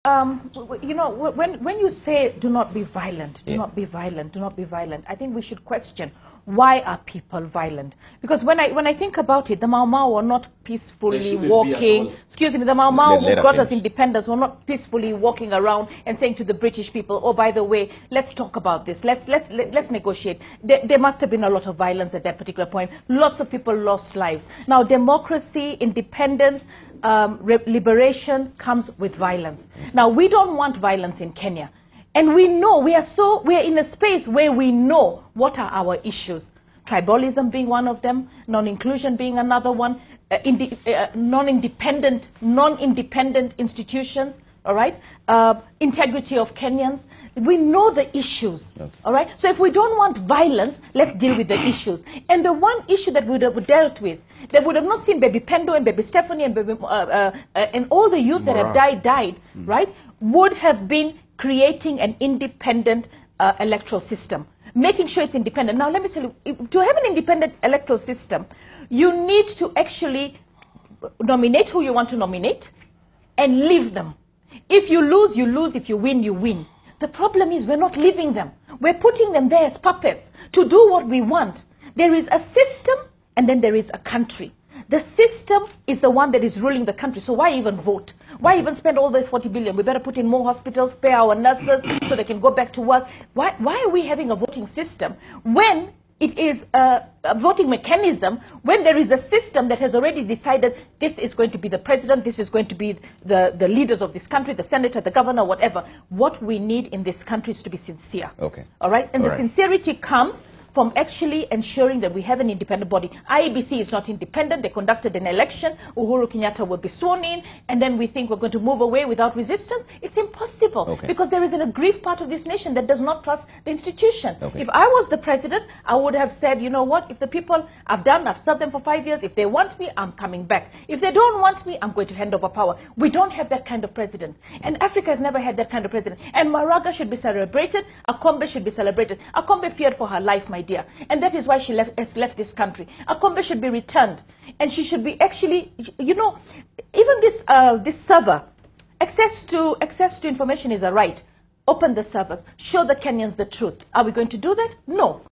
You know, when you say do not be violent, do Yeah. not be violent, do not be violent, I think we should question why are people violent? Because when I think about it, the Mau Mau were not peacefully walking. Excuse me, the Mau Mau who brought us independence were not peacefully walking around and saying to the British people, oh, by the way, let's talk about this. Let's negotiate. There must have been a lot of violence at that particular point. Lots of people lost lives. Now, democracy, independence, liberation comes with violence. Now, we don't want violence in Kenya. And we know, we are in a space where we know what are our issues. Tribalism being one of them, non-inclusion being another one, non-independent institutions, all right? Integrity of Kenyans. We know the issues, okay. All right? So if we don't want violence, let's deal with the issues. And the one issue that we would have dealt with, they would have not seen Baby Pendo and Baby Stephanie and all the youth that have died, right, would have been creating an independent electoral system, making sure it's independent. Now, let me tell you, to have an independent electoral system, you need to actually nominate who you want to nominate and leave them. If you lose, you lose. If you win, you win. The problem is we're not leaving them. We're putting them there as puppets to do what we want. There is a system and then there is a country. The system is the one that is ruling the country. So why even vote? Why even spend all those 40 billion? We better put in more hospitals, pay our nurses so they can go back to work. Why are we having a voting system when it is a voting mechanism, when there is a system that has already decided this is going to be the president, this is going to be the leaders of this country, the senator, the governor, whatever. What we need in this country is to be sincere. Okay. All right? And the sincerity comes from actually ensuring that we have an independent body. IEBC is not independent. They conducted an election. Uhuru Kenyatta will be sworn in, and then we think we're going to move away without resistance. It's impossible, because there is an aggrieved part of this nation that does not trust the institution. If I was the president, I would have said, you know what, if the people I've served them for 5 years, if they want me, I'm coming back. If they don't want me, I'm going to hand over power. We don't have that kind of president. And Africa has never had that kind of president. And Maraga should be celebrated. Akombe should be celebrated. Akombe feared for her life, my dear. And that is why she has left this country. Akombe should be returned. And she should be actually, you know, even this server, access to information is a right. Open the servers. Show the Kenyans the truth. Are we going to do that? No.